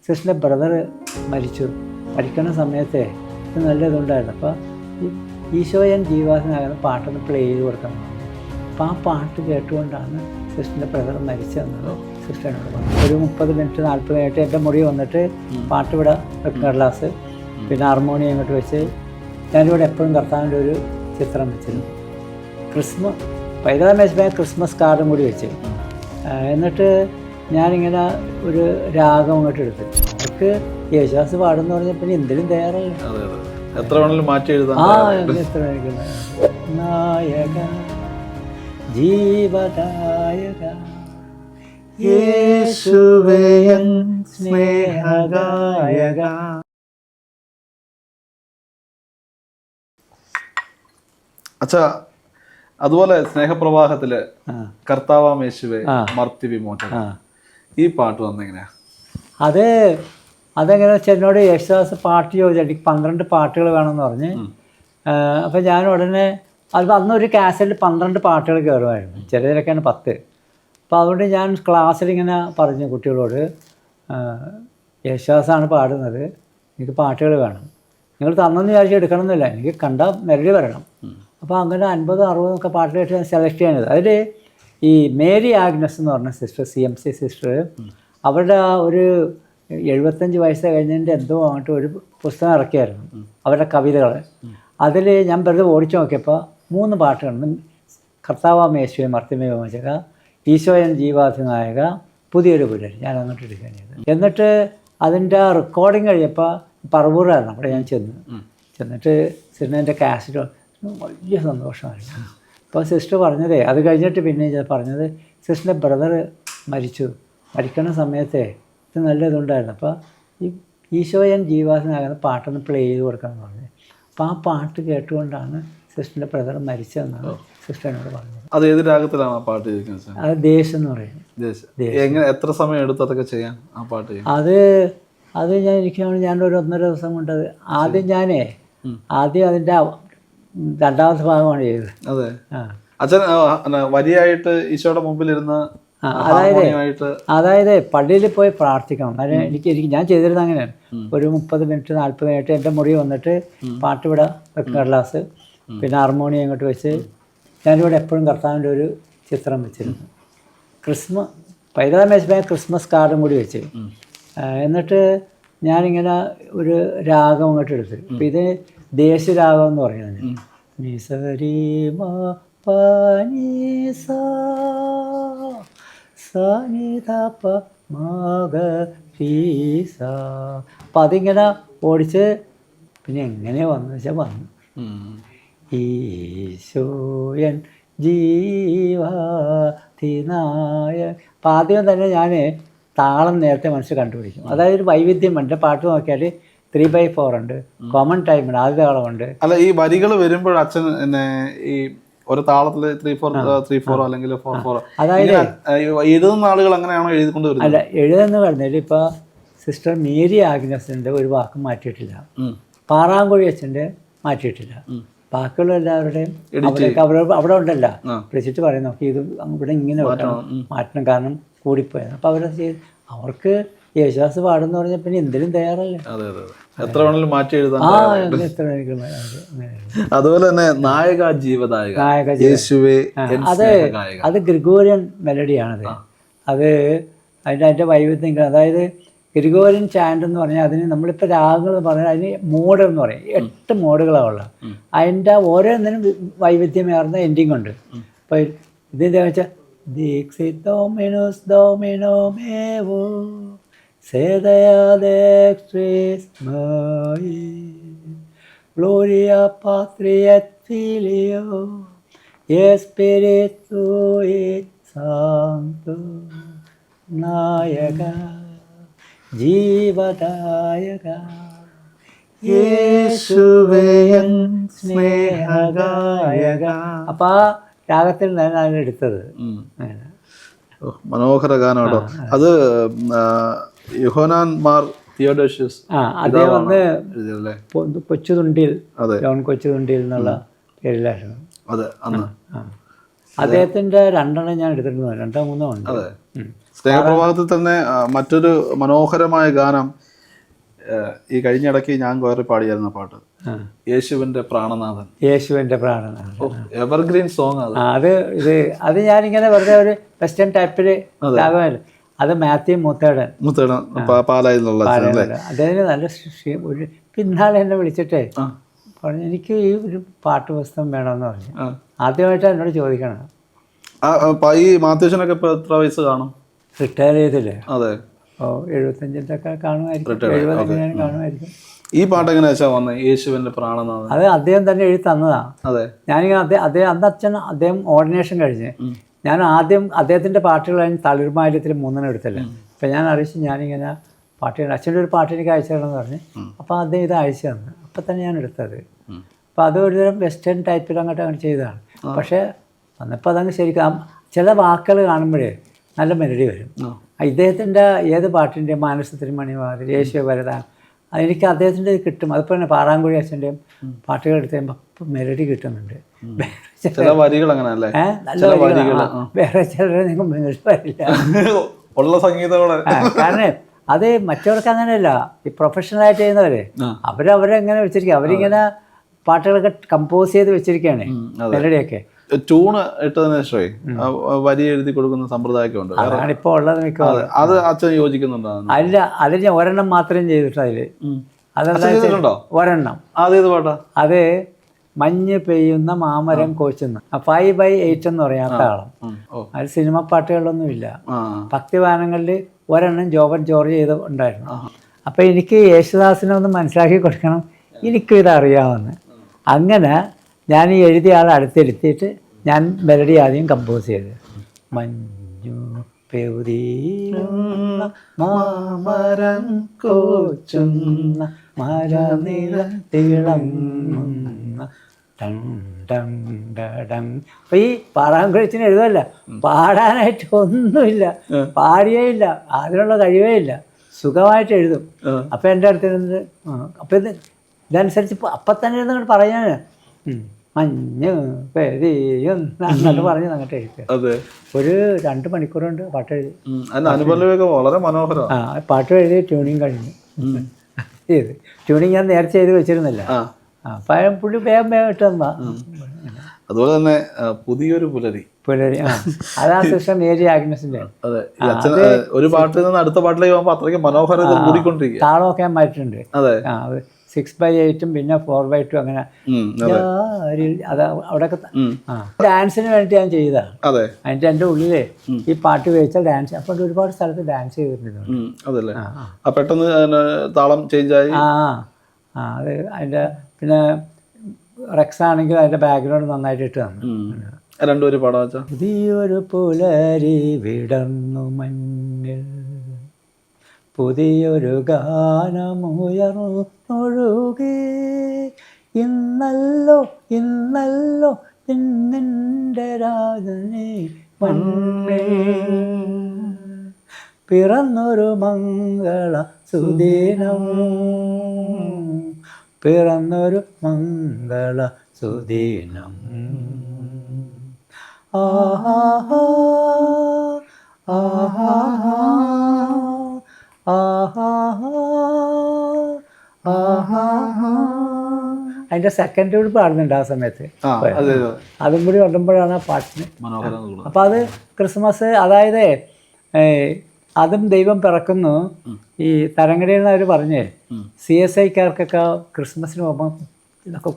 സിസ്റ്ററിൻ്റെ brother മരിക്കുന്ന സമയത്തെ ഇത് നല്ല ഇതുണ്ടായിരുന്നു. അപ്പോൾ ഈ ഈശോയൻ ജീവാസനാകുന്ന പാട്ടൊന്ന് പ്ലേ ചെയ്ത് കൊടുക്കണം. അപ്പോൾ ആ പാട്ട് കേട്ടുകൊണ്ടാണ് സിസ്റ്ററിൻ്റെ ബ്രദർ മരിച്ചതെന്നത് സിസ്റ്ററിനോട് പറഞ്ഞു. ഒരു 30 മിനിറ്റ് 40 മിനിറ്റ് എൻ്റെ മുറി വന്നിട്ട് പാട്ട് ഇവിടെ വെക്കുന്ന ക്ലാസ്, പിന്നെ ഹാർമോണിയം ഇങ്ങോട്ട് വെച്ച് ഞാനിവിടെ എപ്പോഴും കർത്താവിൻ്റെ ഒരു ചിത്രം വെച്ചിരുന്നു. പൈതൃകമേശമായ ക്രിസ്മസ് കാർഡും കൂടി വെച്ച്, എന്നിട്ട് ഞാനിങ്ങനെ ഒരു രാഗം അങ്ങോട്ട് എടുത്ത് അവർക്ക് യേശുദാസ് പാടുന്ന പറഞ്ഞാൽ പിന്നെ എന്തിനും തയ്യാറല്ല. എത്ര വേണമെങ്കിലും മാറ്റി എഴുതാം. എത്ര നായക ജീവദായക യേശുവേ സ്നേഹഗായക. അച്ഛാ, അതുപോലെ സ്നേഹപ്രവാഹത്തില് കർത്താവാം യേശുവേ മർത്തി വിമോചന, ഈ പാട്ട് വന്നെങ്ങനെയാ? അതെങ്ങനെ വെച്ചാൽ എന്നോട് യേശുദാസ് പാട്ട് ചോദിച്ചു, എനിക്ക് 12 പാട്ടുകൾ വേണമെന്ന് പറഞ്ഞ്. അപ്പം ഞാൻ ഉടനെ അന്നൊരു കാസറ്റിൽ 12 പാട്ടുകൾ കയറുമായിരുന്നു, ചിലതിലൊക്കെയാണ് 10. അപ്പോൾ അതുകൊണ്ട് ഞാൻ ക്ലാസ്സിലിങ്ങനെ പറഞ്ഞു കുട്ടികളോട്, യേശുദാസാണ് പാടുന്നത്, എനിക്ക് പാട്ടുകൾ വേണം, നിങ്ങൾ തന്നെന്ന് വിചാരിച്ച് എടുക്കണമെന്നില്ല, എനിക്ക് കണ്ട മെലഡി വരണം. അപ്പോൾ അങ്ങനെ 50-60 ഒക്കെ പാട്ടുകൾ സെലക്ട് ചെയ്യുന്നത്. അതിൽ ഈ മേരി ആഗ്നസ് എന്ന് പറഞ്ഞ സിസ്റ്റർ, CMC സിസ്റ്റർ, അവരുടെ ഒരു 75 വയസ്സ് കഴിഞ്ഞതിൻ്റെ എന്തോ അങ്ങോട്ട് ഒരു പുസ്തകം ഇറക്കിയായിരുന്നു, അവരുടെ കവിതകൾ. അതിൽ ഞാൻ വെറുതെ ഓടിച്ചു നോക്കിയപ്പോൾ 3 പാട്ടുകളുണ്ട്. കർത്താവാം യേശുവേ മർത്തിമേ വിമോചക, ഈശോയൻ ജീവാധിനായക, പുതിയൊരു പുരൻ. ഞാൻ അങ്ങോട്ട് എടുക്കാൻ ചെയ്തത്. എന്നിട്ട് അതിൻ്റെ റെക്കോർഡിങ് കഴിഞ്ഞപ്പോൾ പറവൂറായിരുന്നു, അവിടെ ഞാൻ ചെന്നിട്ട് സിനിമേൻ്റെ കാസറ്റ് വലിയ സന്തോഷമായിരുന്നു. അപ്പോൾ സിസ്റ്റർ പറഞ്ഞതേ, അത് കഴിഞ്ഞിട്ട് പിന്നെ പറഞ്ഞത്, സിസ്റ്ററിൻ്റെ ബ്രദർ മരിക്കുന്ന സമയത്തെ ഇത് നല്ല ഇതുണ്ടായിരുന്നു. അപ്പോൾ ഈ ഈശോയൻ ജീവാസനാകുന്ന പാട്ടൊന്ന് പ്ലേ ചെയ്ത് കൊടുക്കണം എന്ന് പറഞ്ഞു. അപ്പോൾ ആ പാട്ട് കേട്ടുകൊണ്ടാണ് സിസ്റ്ററിൻ്റെ ബ്രദർ മരിച്ചതെന്നാണ് സിസ്റ്ററിനോട് പറഞ്ഞത്. അത് ഏത് രാഗത്തിലാണ് ആ പാട്ട്? അത് ദേശം എന്ന് പറയും. എത്ര സമയം എടുത്തു അതൊക്കെ ചെയ്യാൻ ആ പാട്ട്? അത് ഞാനൊരു 1.5 ദിവസം കൊണ്ട് ആദ്യം അതിൻ്റെ 2ാമത്തെ ഭാഗമാണ് ചെയ്തത്. അതെ. അച്ഛൻ വരിയായിട്ട് ഈശോയുടെ മുമ്പിലിരുന്ന് അതായത് പള്ളിയിൽ പോയി പ്രാർത്ഥിക്കണം. എനിക്ക് ഞാൻ ചെയ്തിരുന്നത് അങ്ങനെയാണ്. ഒരു 30 മിനിറ്റ് 40 മിനിറ്റ് എൻ്റെ മുറി വന്നിട്ട് പാട്ട് ഇവിടെ വെക്കുന്ന ക്ലാസ്, പിന്നെ ഹാർമോണിയം ഇങ്ങോട്ട് വെച്ച് ഞാനിവിടെ എപ്പോഴും കർത്താവിൻ്റെ ഒരു ചിത്രം വെച്ചിരുന്നു. പൈതൃകമേശമായ ക്രിസ്മസ് കാർഡും കൂടി വെച്ച്, എന്നിട്ട് ഞാനിങ്ങനെ ഒരു രാഗം അങ്ങോട്ട് എടുത്ത്. അപ്പം ഇത് ദേശരാഗം എന്ന് പറയുന്നത്. അപ്പം അതിങ്ങനെ ഓടിച്ച് പിന്നെ എങ്ങനെയാ വന്നു വെച്ചാൽ വന്നു. ഈശോയൻ ജീവാധിനായ. അപ്പം ആദ്യം തന്നെ ഞാൻ താളം നേരത്തെ മനസ്സിൽ കണ്ടുപിടിക്കും. അതായത് ഒരു വൈവിധ്യം ഉണ്ട്. പാട്ട് നോക്കിയാൽ 3/4 ഉണ്ട്, കോമൺ ടൈം ഉണ്ട്, ആദ്യ താളമുണ്ട്. അല്ല, ഈ വരികൾ വരുമ്പോൾ അച്ഛൻ ഈ ഒരു താളത്തിൽ 3/4 അല്ലെങ്കിൽ 4/4, അതായത് എഴുതുന്ന ആളുകൾ അങ്ങനെയാണോ എഴുതിക്കൊണ്ട് വരുന്നത്? അല്ല, എഴുതുന്ന പറഞ്ഞാൽ ഇപ്പോൾ സിസ്റ്റർ മേരി ആഗ്നസിൻ്റെ ഒരു വാക്ക് മാറ്റിയിട്ടില്ല, പാറാങ്കുഴി അച്ഛൻ്റെ മാറ്റിയിട്ടില്ല, ബാക്കിയുള്ള എല്ലാവരുടെയും അവിടെ ഉണ്ടല്ല വിളിച്ചിട്ട് പറയും നോക്കി ഇത് ഇവിടെ ഇങ്ങനെ മാറ്റണം, കാരണം കൂടിപ്പോയത്. അപ്പോൾ അവർക്ക് യേശുദാസ് പാടുന്ന പറഞ്ഞാൽ പിന്നെ എന്തിനും തയ്യാറല്ലേ. എത്ര വേണമെങ്കിലും മാറ്റി എഴുതാം. അതുപോലെ തന്നെ നായക ജീവദായക, അത് ഗ്രിഗോറിയൻ മെലഡിയാണത്. അതിൻ്റെ വൈവിധ്യം. അതായത് ഗ്രിഗോറിയൻ ചാൻഡ് എന്ന് പറഞ്ഞാൽ അതിന് നമ്മളിപ്പോൾ രാഗങ്ങൾ എന്ന് പറഞ്ഞാൽ അതിന് മോഡ് എന്ന് പറയും. 8 മോഡുകളാണ് ഉള്ളത്. അതിൻ്റെ ഓരോന്നിനും വൈവിധ്യമേർന്ന എൻഡിങ് ഉണ്ട്. അപ്പോൾ ഇതെന്താ വെച്ചാൽ Dixit Dominus Domino mevo, sedea dextris mei, gloria Patri et Filio, et Spiritui Sancto, Nayaka, Jivadayaka, യേശുവേൻ സ്നേഹഗായക. അപ്പം ആ രാഗത്തിൽ നിന്നാണ് എടുത്തത്. മനോഹര ഗാനമാണോ അത്? യോഹന്നാൻ മാർ തിയോഡോഷ്യസ് അദ്ദേഹം വന്ന് കൊച്ചുതുണ്ടിൽ, ജോൺ കൊച്ചുതുണ്ടിൽ എന്നുള്ള പേരിലായിരുന്നു. അതെ, അന്ന് അദ്ദേഹത്തിൻ്റെ 2 ഞാൻ എടുത്തിട്ടുണ്ട്, 2-3 ഉണ്ട്. സ്നേഹപ്രവാഹത്തിൽ തന്നെ മറ്റൊരു മനോഹരമായ ഗാനം ഈ കഴിഞ്ഞ ഇടയ്ക്ക് ഞാൻ കയറി പാടിയായിരുന്ന പാട്ട്, യേശുവിന്റെ പ്രാണനാഥൻ. യേശുവിന്റെ പ്രാണനാഥൻ എവർഗ്രീൻ സോങ് അത്. അത് ഞാനിങ്ങനെ വെറുതെ ഒരു വെസ്റ്റേൺ ടൈപ്പിൽ രാഗമല്ല. അത് മാത്യു മുത്തേടൻ പാലായിൽ നിന്നുള്ള അദ്ദേഹത്തിന് നല്ല ഒരു പിന്നാലെ എന്നെ വിളിച്ചിട്ടേ പറഞ്ഞു, എനിക്ക് ഈ ഒരു പാട്ട് പുസ്തകം വേണമെന്ന് പറഞ്ഞു. ആദ്യമായിട്ട് എന്നോട് ചോദിക്കണം. ഈ മാത്യുഷനൊക്കെ ഇപ്പൊ എത്ര വയസ്സ് കാണും? റിട്ടയർ ചെയ്തില്ലേ? അതെ. 75 ഒക്കെ കാണുമായിരിക്കും, 75 കാണുമായിരിക്കും. ഈ പാട്ട് എങ്ങനെയാ വെച്ചാൽ വന്നത്? യേശുവിന്റെ പ്രാണനാഥൻ അത് അദ്ദേഹം തന്നെ എഴുതി തന്നതാ. അതെ. ഞാനിങ്ങനെ അദ്ദേഹം അന്ന് അദ്ദേഹം ഓർഡിനേഷൻ കഴിഞ്ഞ് ഞാൻ ആദ്യം അദ്ദേഹത്തിൻ്റെ പാട്ടുകൾ കഴിഞ്ഞ് തളിർമാല്യത്തിൽ 3 എടുത്തില്ല. അപ്പം ഞാൻ അറിയിച്ചു ഞാനിങ്ങനെ പാട്ട് അച്ഛൻ്റെ ഒരു പാട്ട് എനിക്ക് അയച്ചു തരണമെന്ന് പറഞ്ഞ്. അപ്പോൾ അദ്ദേഹം ഇത് അയച്ചു തന്നു. അപ്പം തന്നെ ഞാൻ എടുത്തത്. അപ്പോൾ അത് ഒരുതരം വെസ്റ്റേൺ ടൈപ്പിൽ അങ്ങോട്ട് ചെയ്തതാണ്. പക്ഷേ വന്നപ്പോൾ അതങ്ങ് ശരിക്കും ചില വാക്കുകൾ കാണുമ്പോഴേ നല്ല മെലഡി വരും. ഇദ്ദേഹത്തിൻ്റെ ഏത് പാട്ടിൻ്റെ മാനസത്തിന് മണിവാതിൽ, യേശു വരദാൻ, എനിക്ക് അദ്ദേഹത്തിൻ്റെ കിട്ടും. അതുപോലെ തന്നെ പാറാങ്കുഴി അച്ഛൻ്റെയും പാട്ടുകൾ എടുത്ത് കഴിയുമ്പോൾ മെലഡി കിട്ടുന്നുണ്ട്. ചില വരികൾ അങ്ങനെയല്ലേ? നല്ല വരികളാണ്. വേറെ ചിലരെ നിങ്ങൾ മെലഡി വരില്ല ഉള്ള സംഗീതങ്ങളെ. കാരണം അത് മറ്റവർക്ക് അങ്ങനെയല്ല. ഈ പ്രൊഫഷണലായിട്ട് ചെയ്യുന്നവരെ അവരെങ്ങനെ വെച്ചിരിക്കുക, അവരിങ്ങനെ പാട്ടുകളൊക്കെ കമ്പോസ് ചെയ്ത് വെച്ചിരിക്കുകയാണ് മെലഡിയൊക്കെ. ട്യൂണ് ഇട്ടതിന് ശേഷമേ വരി എഴുതി കൊടുക്കുന്ന സമ്പ്രദായമൊക്കെ ഉണ്ട്. അതാണ് ഇപ്പോൾ ഉള്ളത് മിക്കവാറും. അത് അച്ഛൻ യോജിക്കുന്നുണ്ടോ? അല്ല, അതിൽ ഞാൻ ഒരെണ്ണം മാത്രം ചെയ്തിട്ട് അതില്. അതെന്താ ഒരെണ്ണം? അതേത് പാട്ടാ? അത് മഞ്ഞ് പെയ്യുന്ന മാമരം കോച്ചുന്ന 5/8 എന്ന് പറയാം താളം. അത് സിനിമ പാട്ടുകളിലൊന്നുമില്ല. ഭക്തിഗാനങ്ങളിൽ ഒരെണ്ണം ജോബൻ ജോർജ് ചെയ്ത് ഉണ്ടായിരുന്നു. അപ്പം എനിക്ക് യേശുദാസിനെ ഒന്ന് മനസ്സിലാക്കി കൊടുക്കണം, എനിക്കും ഇതറിയാമെന്ന്. അങ്ങനെ ഞാൻ ഈ എഴുതിയ ആളെ അടുത്തിരുത്തിയിട്ട് ഞാൻ മെലഡി ആദ്യം കമ്പോസ് ചെയ്ത്. മഞ്ഞു പെയ്യുന്ന മാമരം കോച്ചുന്ന മരനിഴത്തിളങ്ങുന്ന ടം ടം ടം. അപ്പം ഈ പാറാങ്കുഴച്ചിന് എഴുതല്ല, പാടാനായിട്ട് ഒന്നുമില്ല, പാടിയേ ഇല്ല, അതിനുള്ള കഴിവേ ഇല്ല, സുഖമായിട്ട് എഴുതും. അപ്പം എൻ്റെ അടുത്തിരുന്നത് അപ്പം ഇതനുസരിച്ച് അപ്പം തന്നെ ഇരുന്ന് പറയാൻ മഞ്ഞ് പെയ്യുന്ന പറഞ്ഞ് അങ്ങോട്ട് എഴുതി. ഒരു 2 മണിക്കൂർ കൊണ്ട് പാട്ട് എഴുതി. വളരെ മനോഹരം. പാട്ട് എഴുതി ട്യൂണിങ് കഴിഞ്ഞു ചെയ്ത്. ട്യൂണിങ് ഞാൻ നേരത്തെ ചെയ്ത് വെച്ചിരുന്നില്ല. അപ്പം പുള്ളി വേഗം ഇട്ട് തന്നാ. അതുപോലെ തന്നെ പുതിയൊരു പുലരി അതാ സിസ്റ്റർ മേരി ആഗ്നസിന്റെ. ഒരു പാട്ടിൽ നിന്ന് അടുത്ത പാട്ടിലേക്ക് പോകുമ്പോൾ അത്രയ്ക്ക് മനോഹരത കൂടിക്കൊണ്ടിരിക്കുക. താളമൊക്കെ ഞാൻ മാറ്റിട്ടുണ്ട്. 6/8 പിന്നെ 4/2 അങ്ങനെ. അത് അവിടെയൊക്കെ ഡാൻസിന് വേണ്ടി ഞാൻ ചെയ്തതാണ്. അതിന്റെ എൻ്റെ ഉള്ളിലെ ഈ പാട്ട് ഉപയോഗിച്ചാൽ ഡാൻസ്. അപ്പോൾ ഒരുപാട് സ്ഥലത്ത് ഡാൻസ് ചെയ്തിട്ടുണ്ട്. പെട്ടെന്ന് താളം ചേഞ്ച് ആയി. അത് അതിന്റെ പിന്നെ റെക്സ് ആണെങ്കിൽ അതിന്റെ ബാക്ക്ഗ്രൗണ്ട് നന്നായിട്ട് ഇട്ട് തന്നു. രണ്ടുപേരും പാടാ. പുതിയൊരു പുലരി വിടർന്നു മഞ്ഞിൽ, പുതിയൊരു ഗാനമുയർന്നൊഴുകി, ഇന്നല്ലോ ഇന്നല്ലോ നിന്റെ രാജനെ മണ്ണിൽ പിറന്നൊരു മംഗള സുദിനം, പിറന്നൊരു മംഗള സുദിനം. ആഹാ ആഹാ അതിന്റെ സെക്കൻഡ് കൂടി പാടുന്നുണ്ട് ആ സമയത്ത്. അതും കൂടി ഉണ്ടുമ്പോഴാണ് ആ പാട്ടിന്. അപ്പം അത് ക്രിസ്മസ്, അതായത് അതും ദൈവം പിറക്കുന്നു. ഈ തരംഗടിയിൽ നിന്ന് അവർ പറഞ്ഞേ CSIക്കാർക്കൊക്കെ ക്രിസ്മസിന് പോകുമ്പോൾ ഇതൊക്കെ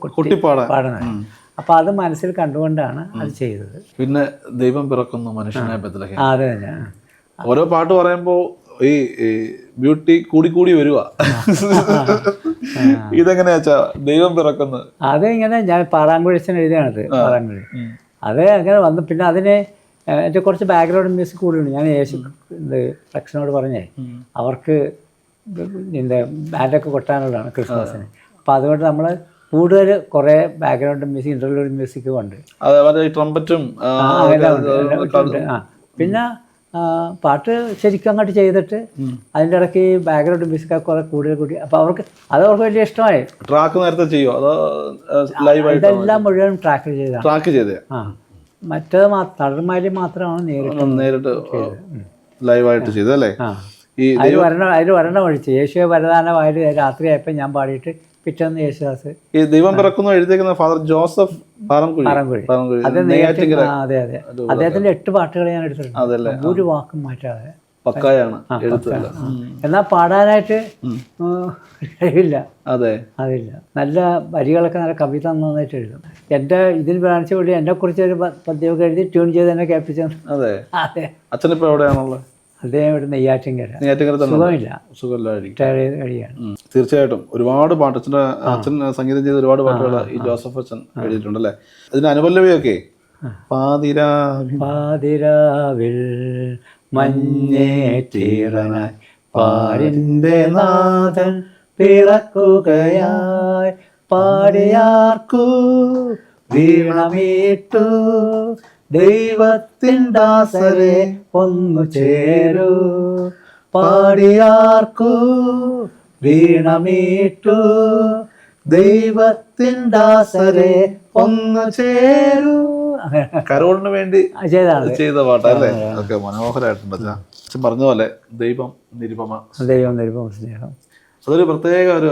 പാടുന്നത്. അപ്പം അത് മനസ്സിൽ കണ്ടുകൊണ്ടാണ് അത് ചെയ്തത്. പിന്നെ ദൈവം പിറക്കുന്നു മനുഷ്യനെ. അതെ തന്നെ. ഓരോ പാട്ട് പറയുമ്പോൾ ഈ ബ്യൂട്ടി കൂടി വരുക. ഇതെങ്ങനെയാ ദൈവം പിറക്കുന്നത്? അത് ഇങ്ങനെ ഞാൻ പാറാങ്കുഴച്ചൻ എഴുതിയാണത്. പാറാങ്കുഴി അത് അങ്ങനെ വന്നു. പിന്നെ അതിന് എൻ്റെ കുറച്ച് ബാക്ക്ഗ്രൗണ്ട് മ്യൂസിക് കൂടിയുണ്ട്. ഞാൻ ഫ്ലക്സിനോട് പറഞ്ഞേ അവർക്ക് ബാൻഡൊക്കെ കൊട്ടാനുള്ളതാണ് ക്രിസ്മസിന്. അപ്പം അതുകൊണ്ട് നമ്മൾ കൂടുതൽ കുറേ ബാക്ക്ഗ്രൗണ്ട് മ്യൂസിക്, ഇൻ്റർലൂഡ് മ്യൂസിക്കും ഉണ്ട്. ട്രംപറ്റും പിന്നെ പാട്ട് ശരിക്കും അങ്ങോട്ട് ചെയ്തിട്ട് അതിൻ്റെ ഇടയ്ക്ക് ബാക്ക്ഗ്രൗണ്ട് മ്യൂസിക്കൊക്കെ കുറെ കൂടുതൽ കൂടി. അപ്പോൾ അവർക്ക് വലിയ ഇഷ്ടമായി. ട്രാക്ക് നേരത്തെ ചെയ്യോ അതോ ഇതെല്ലാം മുഴുവൻ ട്രാക്ക് ചെയ്ത. മറ്റേത് തളർമാലി മാത്രമാണ് നേരിട്ട്. ലൈവായിട്ട് ചെയ്തു അല്ലേ? ആ അതിൽ ഒരെണ്ണം ഒഴിച്ച് യേശുവെ വരദാനമായിട്ട് രാത്രിയായപ്പോൾ ഞാൻ പാടിയിട്ട് പിറ്റേന്ന് യേശുദാസ് ഈ ദൈവം പിറക്കുന്നു എഴുതിയിരിക്കുന്ന ഫാദർ ജോസഫ് പാറംകുഴി. അത് നെയ്യാറ്റിൻകര. അതെ അദ്ദേഹത്തിന്റെ 8 പാട്ടുകൾ ഞാൻ എടുത്തിട്ടുണ്ട്, ഒരു വാക്കും മാറ്റാതെ. പക്കായാണ് എഴുത്തുകൾ. എന്നാൽ പാടാനായിട്ട് കഴിയില്ല. അതില്ല. നല്ല വരികളൊക്കെ നല്ല കവിത നന്നായിട്ട് എഴുതും. എൻ്റെ ഇതിൽ കാണിച്ച വഴി എന്നെക്കുറിച്ച് ഒരു പദ്യമൊക്കെ എഴുതി ട്യൂൺ ചെയ്ത് എന്നെ കേൾപ്പിച്ചു. അതെ. അച്ഛനിപ്പോ എവിടെയാണുള്ളത്? അദ്ദേഹം ഇവിടെ നെയ്യാറ്റിൻകര. കഴിയാണ്. തീർച്ചയായിട്ടും ഒരുപാട് പാട്ട് അച്ഛൻ സംഗീതം ചെയ്ത ഒരുപാട് പാട്ടുകൾ ഈ ജോസഫ് അച്ഛൻ എഴുതിയിട്ടുണ്ട് അല്ലേ? ഇതിന് അനുപല്ലവിയൊക്കെ പാതിരാവിൽ മഞ്ഞേറ്റീറനായി പാരിന്റെ നാഥൻ പിറക്കുകയായി, പാടിയാർക്കു വീണമീട്ടു ദൈവത്തിൻ ദാസരെ ഒന്നു ചേരൂ, പാടിയാർക്കു വീണമീട്ടു ദൈവത്തിൻ ദാസരെ ഒന്ന് ചേരൂ. കരോളിന് വേണ്ടി ചെയ്ത പാട്ടല്ലേ? ഓക്കെ, മനോഹരമായിട്ടുണ്ട്. അച്ഛൻ പറഞ്ഞ പോലെ ദൈവം നിരുപമ സ്നേഹം, അതൊരു പ്രത്യേക ഒരു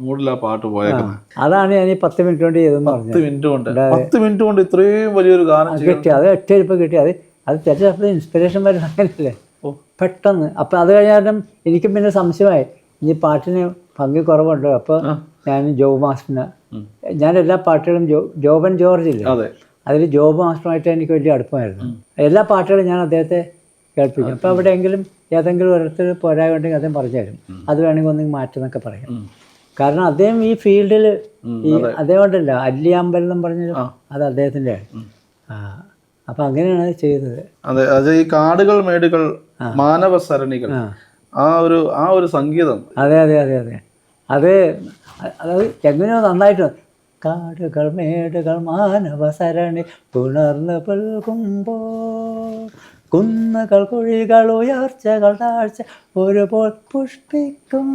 മൂഡിലാ പാട്ട് പോയേക്കുന്നത്. അതാണ് ഞാൻ 10 മിനിറ്റ് കൊണ്ട് ചെയ്തെന്ന് പറഞ്ഞു. 10 മിനിറ്റ് കൊണ്ട് ഇത്രയും വലിയൊരു ഗാനം കിട്ടി. അത് ഒറ്റയിരിപ്പ് കിട്ടി. അത് ചില ഇൻസ്പിറേഷൻ വരുന്ന അങ്ങനെയല്ലേ പെട്ടെന്ന്. അപ്പം അത് കഴിഞ്ഞാലും എനിക്ക് പിന്നെ സംശയമായി, ഇനി പാട്ടിന് ഭംഗി കുറവുണ്ടോ. അപ്പോൾ ഞാൻ ജോബ് മാസ്റ്ററിന്, ഞാൻ എല്ലാ പാട്ടുകളും ജോബൻ ജോർജ് ഇല്ല, അതിൽ ജോബ് മാസ്റ്ററുമായിട്ട് എനിക്ക് വലിയ അടുപ്പമായിരുന്നു. എല്ലാ പാട്ടുകളും ഞാൻ അദ്ദേഹത്തെ കേൾപ്പിക്കും. അപ്പോൾ എവിടെയെങ്കിലും ഏതെങ്കിലും ഒരിടത്ത് പോരായുണ്ടെങ്കിൽ അദ്ദേഹം പറഞ്ഞു തരും, അത് വേണമെങ്കിൽ ഒന്നെങ്കിൽ മാറ്റുന്നൊക്കെ പറയും. കാരണം അദ്ദേഹം ഈ ഫീൽഡിൽ ഈ അദ്ദേഹം ഉണ്ടല്ലോ അല്ലിയാമ്പൽ എന്നും പറഞ്ഞൊരു, അത് അദ്ദേഹത്തിൻ്റെ. അപ്പം അങ്ങനെയാണ് ചെയ്തത്. അതെ, അത് ഈ കാടുകൾ മേടുകൾ മാനവ സരണികൾ, ആ ഒരു സംഗീതം. അതെ അത് എങ്ങനെയോ നന്നായിട്ട്. കാടുകൾ മേടുകൾ മാനവ സരണി പുണർന്ന് പുൽകുമ്പോൾ, കുന്നുകൾ കുഴികൾ ഉയർച്ചകൾ താഴ്ച ഒരുപോൽ പുഷ്പിക്കും.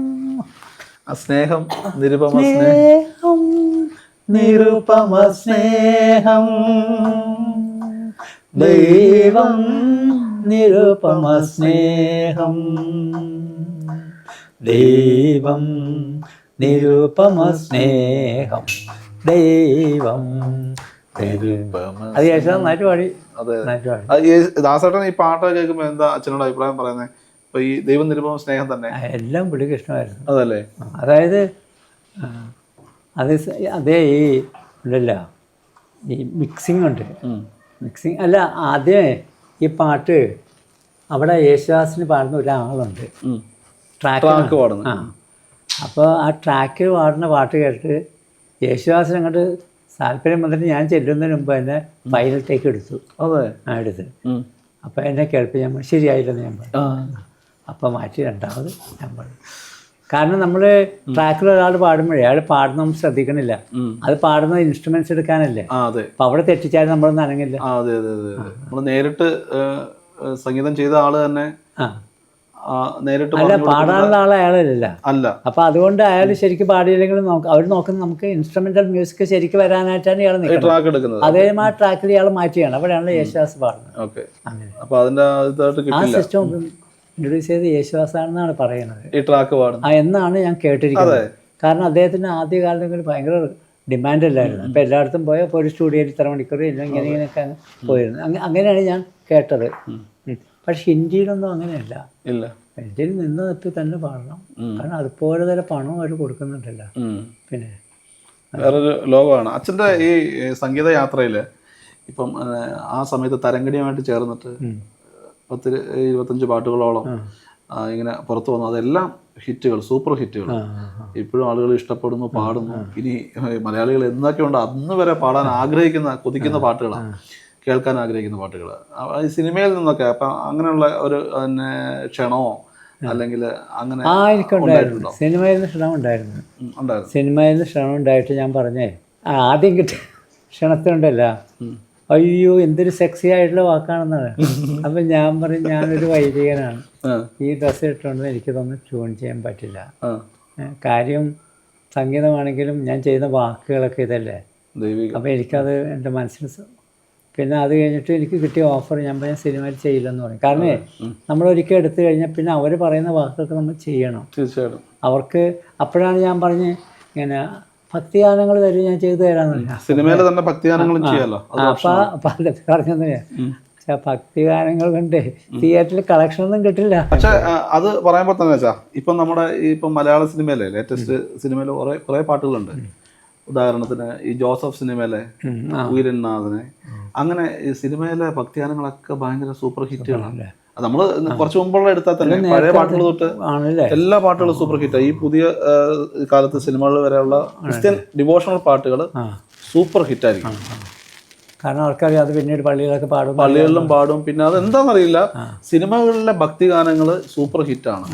സ്നേഹം നിരുപമ സ്നേഹം ദൈവം നിരുപമ സ്നേഹം, ദൈവം നിരുപമ സ്നേഹം, ദൈവം അത് നന്നായിട്ട് പാടി. ദാസേട്ടൻ ഈ പാട്ട് കേൾക്കുമ്പോ എന്താ അച്ഛനോട് അഭിപ്രായം പറയുന്നത്? ഇപ്പൊ ഈ ദൈവം നിരുപമ സ്നേഹം തന്നെ എല്ലാം പുള്ളിക്ക് ഇഷ്ടമായിരുന്നു. അതല്ലേ? അതായത് അതേ ഈ ഉണ്ടല്ലോ ഈ മിക്സിംഗ് ഉണ്ട്. മിക്സിങ് അല്ല, ആദ്യമേ ഈ പാട്ട് അവിടെ യേശുദാസിന് പാടുന്ന ഒരാളുണ്ട്, ട്രാക്ക് പാടുന്നു. അപ്പോൾ ആ ട്രാക്ക് പാടുന്ന പാട്ട് കേട്ട് യേശുദാസിന് അങ്ങോട്ട് താല്പര്യം വന്നിട്ട് ഞാൻ ചെല്ലുന്നതിന് മുമ്പ് എന്നെ ഫൈനൽ ടേക്ക് എടുത്തു. എടുത്ത് അപ്പോൾ എന്നെ കേൾപ്പിക്കാൻ ശരിയായില്ലെന്ന് ഞാൻ പറഞ്ഞു. അപ്പോൾ മാറ്റി രണ്ടാമത് ഞാൻ പറഞ്ഞു. കാരണം നമ്മൾ ട്രാക്കിൽ ഒരാൾ പാടുമ്പോഴേ അയാൾ പാടുന്ന നമ്മൾ ശ്രദ്ധിക്കണില്ല, അത് പാടുന്ന ഇൻസ്ട്രുമെന്റ്സ് എടുക്കാനല്ലേ. അപ്പൊ അവിടെ തെറ്റിച്ചാൽ നമ്മളൊന്നും അനങ്ങില്ല. നമ്മൾ നേരിട്ട് സംഗീതം ചെയ്ത ആള് തന്നെ നേരിട്ട് അല്ല, പാടാനുള്ള ആൾ അയാളല്ല. അപ്പൊ അതുകൊണ്ട് അയാൾ ശരിക്കും പാടിയില്ലെങ്കിലും അവർ നോക്കുന്നത് നമുക്ക് ഇൻസ്ട്രുമെന്റൽ മ്യൂസിക് ശരിക്കും വരാനായിട്ടാണ് ഇയാൾ നിൽക്കുന്നത്. അതേ ആ ട്രാക്കിൽ ഇയാൾ മാറ്റിയാണ്. അവിടെയാണല്ലോ യേശുദാസ് പാടുന്നത്. ആ സിസ്റ്റം ഇൻട്രൊഡ്യൂസ് ചെയ്ത് യേശുദാസാണെന്നാണ് പറയുന്നത് ഈ ട്രാക്ക് പാടുന്നത് എന്നാണ് ഞാൻ കേട്ടിരിക്കുന്നത്. കാരണം അദ്ദേഹത്തിന് ആദ്യ കാലങ്ങളിൽ ഭയങ്കര ഡിമാൻഡല്ലായിരുന്നു. അപ്പോൾ എല്ലായിടത്തും പോയാൽ ഇപ്പോൾ ഒരു സ്റ്റുഡിയോയിൽ ഇത്ര മണിക്കൂർ ഇല്ല ഇങ്ങനെയൊക്കെ പോയിരുന്നു. അങ്ങനെയാണ് ഞാൻ കേട്ടത്. പക്ഷെ ഹിന്ദിയിലൊന്നും അങ്ങനെയല്ല. ഹിന്ദിയിൽ നിന്ന് നിർത്തി തന്നെ പാടണം. കാരണം അതുപോലെ തന്നെ പണം അവർ കൊടുക്കുന്നുണ്ടല്ലോ. പിന്നെ വേറൊരു ലോകമാണ് അച്ഛൻ്റെ ഈ സംഗീത യാത്രയിൽ. ഇപ്പം ആ സമയത്ത് തരംഗടിയുമായിട്ട് ചേർന്നിട്ട് 10-25 പാട്ടുകളോളം ഇങ്ങനെ പുറത്തു വന്നു. അതെല്ലാം ഹിറ്റുകൾ, സൂപ്പർ ഹിറ്റുകൾ. ഇപ്പോഴും ആളുകൾ ഇഷ്ടപ്പെടുന്നു, പാടുന്നു. ഇനി മലയാളികൾ എന്തൊക്കെ ഉണ്ട് അന്ന് വരെ പാടാൻ ആഗ്രഹിക്കുന്ന, കൊതിക്കുന്ന പാട്ടുകളാണ്, കേൾക്കാൻ ആഗ്രഹിക്കുന്ന പാട്ടുകൾ. ഈ സിനിമയിൽ നിന്നൊക്കെ അപ്പം അങ്ങനെയുള്ള ഒരു ക്ഷണമോ അല്ലെങ്കിൽ അങ്ങനെ എനിക്കുണ്ടായിരുന്നു. സിനിമയിൽ നിന്ന് ക്ഷണം ഉണ്ടായിരുന്നു. സിനിമയിൽ നിന്ന് ക്ഷണം ഉണ്ടായിട്ട് ഞാൻ പറഞ്ഞേ ആദ്യം കിട്ടിയ ക്ഷണത്തിനുണ്ടല്ലോ, അയ്യോ എന്തൊരു സെക്സി ആയിട്ടുള്ള വാക്കാണെന്നാണ്. അപ്പം ഞാൻ പറയും ഞാനൊരു വൈദികനാണ്, ഈ ഡ്രസ്സ് ഇട്ടുകൊണ്ട് എനിക്കിതൊന്നും ട്യൂൺ ചെയ്യാൻ പറ്റില്ല. കാര്യം സംഗീതമാണെങ്കിലും ഞാൻ ചെയ്യുന്ന വാക്കുകളൊക്കെ ഇതല്ലേ. അപ്പം എനിക്കത് എൻ്റെ മനസ്സിൽ പിന്നെ അത് കഴിഞ്ഞിട്ട് എനിക്ക് കിട്ടിയ ഓഫർ ഞാൻ സിനിമയിൽ ചെയ്യില്ലെന്ന് പറയും. കാരണം നമ്മളൊരിക്കൽ എടുത്തു കഴിഞ്ഞാൽ പിന്നെ അവർ പറയുന്ന വാക്കുകൾക്ക് നമ്മൾ ചെയ്യണം. തീർച്ചയായിട്ടും അവർക്ക് അപ്പോഴാണ് ഞാൻ പറഞ്ഞ് ഇങ്ങനെ ഭക്തിഗാനങ്ങൾ തരും, ഞാൻ ചെയ്തു തരാമെന്നില്ല. സിനിമയിൽ തന്നെ ഭക്തിഗാനങ്ങളും ചെയ്യാലോ. അപ്പം അത് പറഞ്ഞത് പക്ഷെ ഭക്തിഗാനങ്ങൾ കൊണ്ട് തിയേറ്ററിൽ കളക്ഷനൊന്നും കിട്ടില്ല. പക്ഷെ അത് പറയുമ്പോൾ തന്നെ വെച്ചാൽ ഇപ്പം നമ്മുടെ ഇപ്പം മലയാള സിനിമയിലെ ലേറ്റസ്റ്റ് സിനിമയിൽ കുറേ പാട്ടുകളുണ്ട്. ഉദാഹരണത്തിന് ഈ ജോസഫ് സിനിമയിലെ ഉയരനാഥനെ, അങ്ങനെ ഈ സിനിമയിലെ ഭക്തിഗാനങ്ങളൊക്കെ ഭയങ്കര സൂപ്പർ ഹിറ്റുകളാണ്. നമ്മൾ കുറച്ച് മുമ്പുള്ള എടുത്താൽ തന്നെ പഴയ പാട്ടുകൾ തൊട്ട് എല്ലാ പാട്ടുകളും സൂപ്പർ ഹിറ്റാണ്. ഈ പുതിയ കാലത്ത് സിനിമകളിൽ വരെയുള്ള ക്രിസ്ത്യൻ ഡിവോഷണൽ പാട്ടുകൾ സൂപ്പർ ഹിറ്റായിരിക്കും. കാരണം അവർക്കറിയാം അത് പിന്നീട് പള്ളികളൊക്കെ പാടും, പള്ളികളിലും പാടും. പിന്നെ അത് എന്താണെന്നറിയില്ല, സിനിമകളിലെ ഭക്തിഗാനങ്ങൾ സൂപ്പർ ഹിറ്റാണ്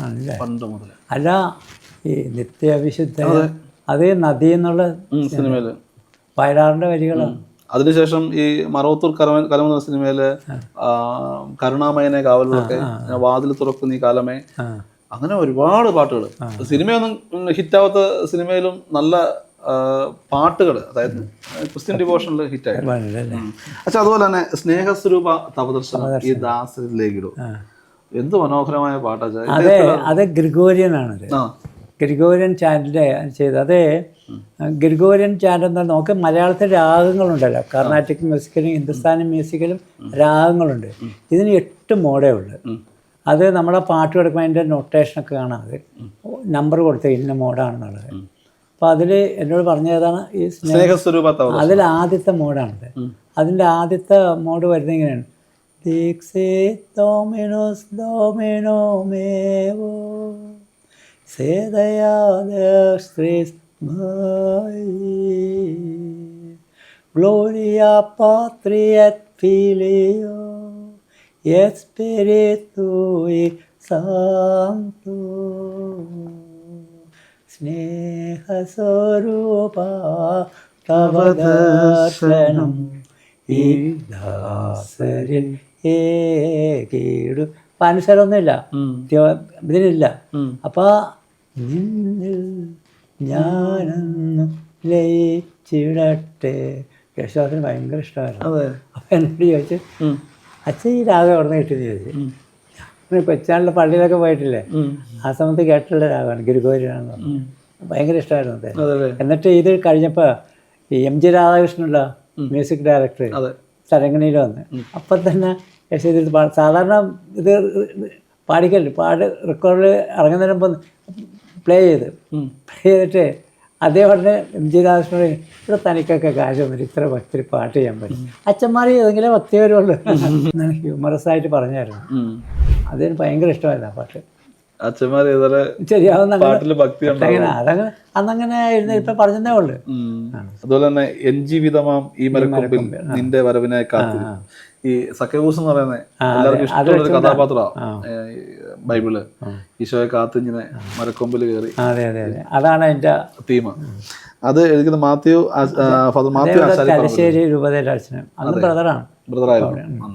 പണ്ട് മുതൽ. അല്ല ഈ നിത്യവിശുദ്ധ അത് നദി എന്നുള്ള സിനിമയില് വയലാറിന്റെ വരികളാണ്. അതിനുശേഷം ഈ മറവത്തൂർ കലം എന്ന സിനിമയില് കരുണാമയനെ കാവലൊക്കെ, വാതിൽ തുറക്കുന്ന ഈ കാലമേ, അങ്ങനെ ഒരുപാട് പാട്ടുകൾ. സിനിമയൊന്നും ഹിറ്റാവാത്ത സിനിമയിലും നല്ല പാട്ടുകൾ, അതായത് ക്രിസ്ത്യൻ ഡിവോഷനിൽ ഹിറ്റായി. പക്ഷെ അതുപോലെ തന്നെ സ്നേഹസ്വരൂപ തപദർശനം ഈ ദാസരിലേക്കിടും, എന്ത് മനോഹരമായ പാട്ടാ. അത് ഗ്രിഗോറിയൻ ആണത്, ഗ്രിഗോറിയൻ ചാൻഡിൻ്റെ ചെയ്ത്. അത് ഗ്രിഗോറിയൻ ചാൻഡ് എന്ന് പറഞ്ഞാൽ നമുക്ക് മലയാളത്തിൽ രാഗങ്ങളുണ്ടല്ലോ, കർണാട്ടിക് മ്യൂസിക്കലും ഹിന്ദുസ്ഥാനി മ്യൂസിക്കലും രാഗങ്ങളുണ്ട്. ഇതിന് 8 മോഡേ ഉള്ളു. അത് നമ്മളെ പാട്ട് എടുക്കുമ്പോൾ അതിൻ്റെ നൊട്ടേഷനൊക്കെ കാണാം, അത് നമ്പർ കൊടുത്ത് ഇന്ന മോഡാണെന്നുള്ളത്. അപ്പോൾ അതിൽ എന്നോട് പറഞ്ഞതാണ് ഈ സ്നേഹസ്വരൂപ. അതിൽ ആദ്യത്തെ മോഡാണിത്. അതിൻ്റെ ആദ്യത്തെ മോഡ് വരുന്നത് ഇങ്ങനെയാണ്: ദീക്സേ ഡോമിനോസ് ഡോമിനോ മേവോ Sedayadex Gloria Patri et Filio et Spiritui Sancto Snehasarupa Tavadarshanam Idasaril Ekidu. അപ്പം അനുസരമൊന്നുമില്ല, ഇതിനില്ല. അപ്പോൾ നിന്നിൽ ഞാനൊന്ന് ലയിച്ചിടട്ടെ. യേശുദാസിന് ഭയങ്കര ഇഷ്ടമായിരുന്നു. അപ്പം എന്നോട് ചോദിച്ചു, അച്ഛൻ ഈ രാഗം എവിടെ നിന്ന് കിട്ടിയെന്ന് ചോദിച്ചു. കൊച്ചാളിലെ പള്ളിയിലൊക്കെ പോയിട്ടില്ലേ, ആ സമയത്ത് കേട്ടിട്ടുള്ള രാഗമാണ്, ഗിരിഗോരിയാണെന്ന് പറഞ്ഞു. ഭയങ്കര ഇഷ്ടമായിരുന്നു അത്. എന്നിട്ട് ഇത് കഴിഞ്ഞപ്പോൾ ഈ MG രാധാകൃഷ്ണനുള്ള മ്യൂസിക് ഡയറക്ടർ തരങ്കണിയിൽ വന്ന് അപ്പം തന്നെ യേശുദാസ് സാധാരണ ഇത് പാടിക്കല്ലേ, റെക്കോർഡിൽ ഇറങ്ങുന്നതിന് മുമ്പ് പ്ലേ ചെയ്തിട്ട് അതേപോലെ MG രാധാകൃഷ്ണൻ ഇവിടെ തനിക്കൊക്കെ കാര്യമൊന്നുമില്ല, ഇത്ര ഭക്തി പാട്ട് ചെയ്യാൻ പറ്റും, അച്ഛന്മാർ ഏതെങ്കിലും ഭക്തി വരുള്ളൂ ഹ്യൂമറസ് ആയിട്ട് പറഞ്ഞായിരുന്നു. അതിന് ഭയങ്കര ഇഷ്ടമായിരുന്നു ആ പാട്ട്. അച്ഛന്മാർ ശരിയാവുന്ന അതങ്ങനെ അന്നങ്ങനെ ആയിരുന്നു, ഇപ്പൊ പറഞ്ഞതേ ഉള്ളു. അതുപോലെ തന്നെ എൻജീവിതമാം ഈ മരക്കൊമ്പിൽ നിന്റെ വരവിനായി കാത്തിരുന്നു. ഈ സക്കേബൂസ് എന്ന് പറയുന്നത് എല്ലാവർക്കും ഇഷ്ടമുള്ള ഒരു കഥാപാത്രമാണ് ബൈബിള്. ഈശോയെ കാത്തിങ്ങനെ മരക്കൊമ്പിൽ കയറി, അതാണ് എന്റെ തീം. അത് എഴുതിക്കുന്നത് മാത്യു തലശ്ശേരി രൂപതയുടെ അച്ഛനും ബ്രദറായിരുന്നു.